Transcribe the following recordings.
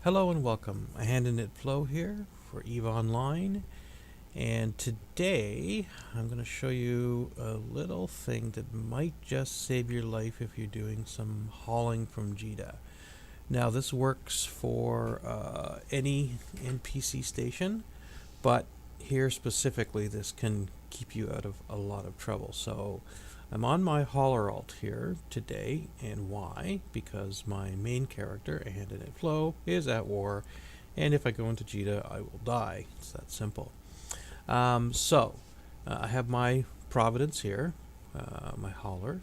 Hello and welcome. AHandinitFlo here for EVE Online, and today I'm going to show you a little thing that might just save your life if you're doing some hauling from Jita. Now this works for any NPC station, but here specifically this can keep you out of a lot of trouble. So I'm on my hauler alt here today, and why? Because my main character, AHandinitFlo, is at war, and if I go into Jita, I will die. It's that simple. I have my Providence here, my hauler.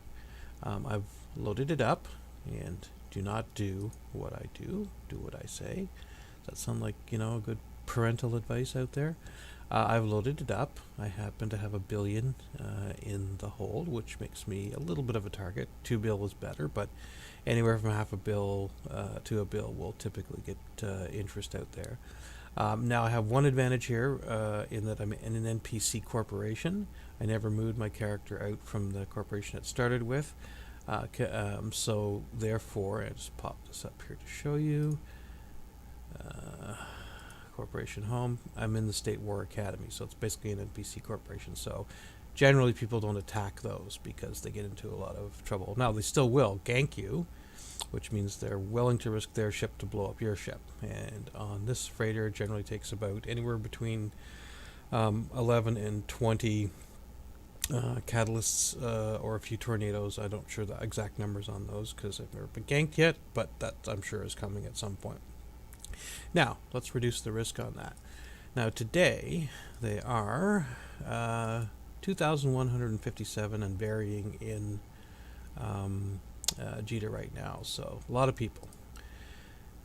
I've loaded it up, and do not do what I do what I say. Does that sound like, a good parental advice out there? I've loaded it up. I happen to have 1 billion in the hold, which makes me a little bit of a target. 2 bill is better, but anywhere from half a bill to a bill will typically get interest out there. Now I have one advantage here in that I'm in an NPC corporation. I never moved my character out from the corporation it started with. So therefore, I just pop this up here to show you. Corporation home. I'm in the State War Academy, so it's basically an NPC corporation. So generally people don't attack those because they get into a lot of trouble. Now they still will gank you, which means they're willing to risk their ship to blow up your ship. And on this freighter, it generally takes about anywhere between 11 and 20 catalysts or a few tornadoes. I'm not sure the exact numbers on those because I've never been ganked yet, but that I'm sure is coming at some point. Now, let's reduce the risk on that. Now, today, they are 2,157 and varying in Jita right now, so a lot of people.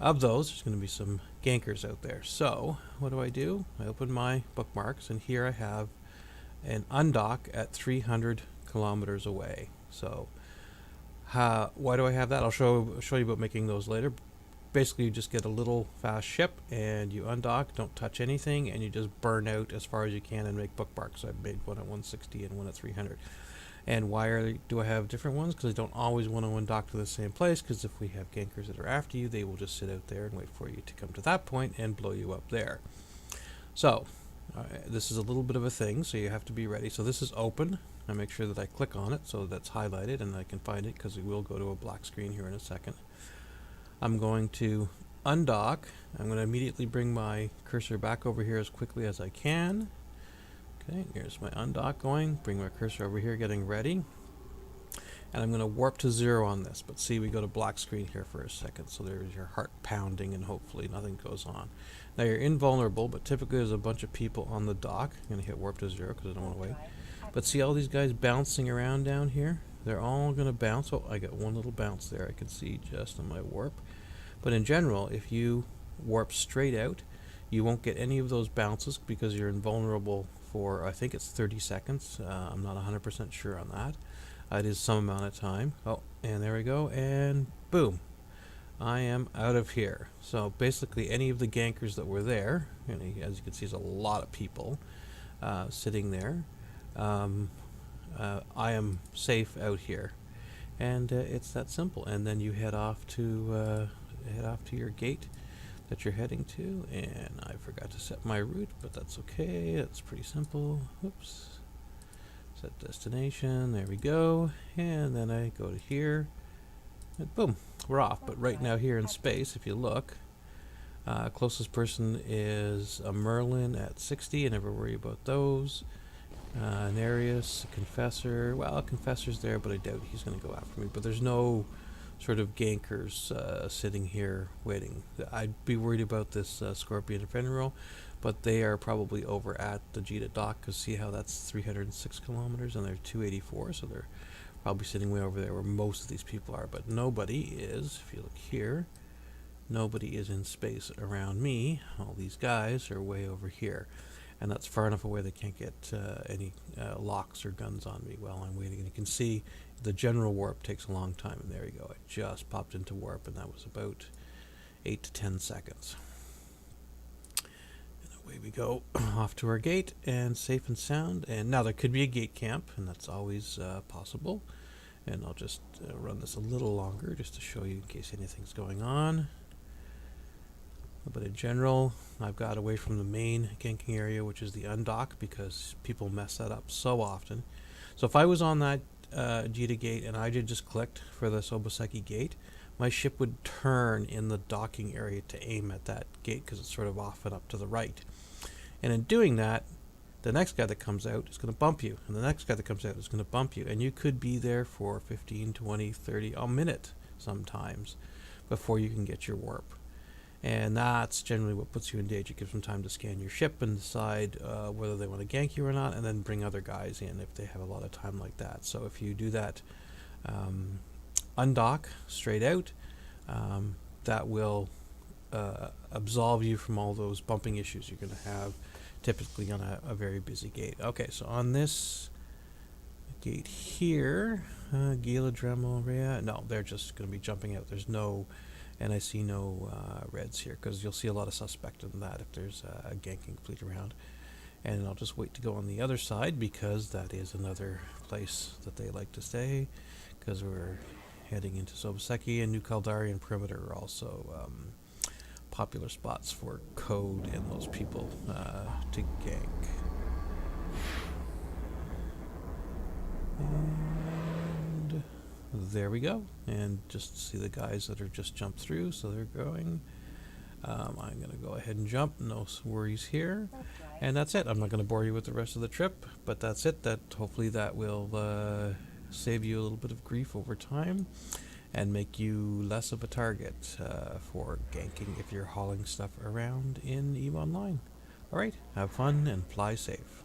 Of those, there's going to be some gankers out there. So, what do? I open my bookmarks, and here I have an undock at 300 kilometers away. So, why do I have that? I'll show you about making those later. Basically, you just get a little fast ship and you undock, don't touch anything, and you just burn out as far as you can and make bookmarks. I've made one at 160 and one at 300. And why do I have different ones? Because I don't always want to undock to the same place, because if we have gankers that are after you, they will just sit out there and wait for you to come to that point and blow you up there. So this is a little bit of a thing, so you have to be ready. So this is open. I make sure that I click on it so that's highlighted and I can find it, because we will go to a black screen here in a second. I'm going to undock. I'm going to immediately bring my cursor back over here as quickly as I can. Okay, here's my undock going. Bring my cursor over here, getting ready. And I'm going to warp to 0 on this. But see, we go to black screen here for a second. So there's your heart pounding and hopefully nothing goes on. Now you're invulnerable, but typically there's a bunch of people on the dock. I'm going to hit warp to 0 because I don't want to wait. But see all these guys bouncing around down here? They're all going to bounce. Oh, I got one little bounce there I can see just on my warp. But in general, if you warp straight out, you won't get any of those bounces because you're invulnerable for, I think it's 30 seconds. I'm not 100% sure on that. It is some amount of time. Oh, and there we go. And boom. I am out of here. So basically any of the gankers that were there, and as you can see, there's a lot of people sitting there. I am safe out here, and it's that simple. And then you head off to your gate that you're heading to. And I forgot to set my route, but that's okay. It's pretty simple. Oops. Set destination. There we go. And then I go to here, and boom, we're off. But right now here in space, if you look, closest person is a Merlin at 60. I never worry about those. Nereus, Confessor. Well, Confessor's there, but I doubt he's going to go after me. But there's no sort of gankers sitting here waiting. I'd be worried about this Scorpion Ephemeral, but they are probably over at the Jita dock, because see how that's 306 kilometers and they're 284, so they're probably sitting way over there where most of these people are. But nobody is, if you look here, nobody is in space around me. All these guys are way over here. And that's far enough away they can't get any locks or guns on me while I'm waiting. And you can see the general warp takes a long time. And there you go. I just popped into warp, and that was about 8 to 10 seconds. And away we go off to our gate, and safe and sound. And now there could be a gate camp, and that's always possible. And I'll just run this a little longer just to show you in case anything's going on. But in general, I've got away from the main ganking area, which is the undock, because people mess that up so often. So if I was on that Jita gate and I did just clicked for the Soboseki gate, my ship would turn in the docking area to aim at that gate because it's sort of off and up to the right. And in doing that, the next guy that comes out is going to bump you, and the next guy that comes out is going to bump you, and you could be there for 15, 20, 30, a minute sometimes before you can get your warp. And that's generally what puts you in danger. It gives them time to scan your ship and decide whether they want to gank you or not, and then bring other guys in if they have a lot of time like that. So if you do that undock straight out, that will absolve you from all those bumping issues you're going to have typically on a very busy gate. Okay, so on this gate here, Gila, Dremel, Rhea, no, they're just going to be jumping out. There's no... And I see no reds here, because you'll see a lot of suspect in that if there's a ganking fleet around. And I'll just wait to go on the other side, because that is another place that they like to stay, because we're heading into Soboseki, and New Caldari and Perimeter are also popular spots for code and those people to gank. And there we go, and just see the guys that are just jumped through, so they're going. I'm going to go ahead and jump, no worries here. And that's it. I'm not going to bore you with the rest of the trip, but that's it. That hopefully that will save you a little bit of grief over time and make you less of a target for ganking if you're hauling stuff around in EVE Online. Alright, have fun and fly safe.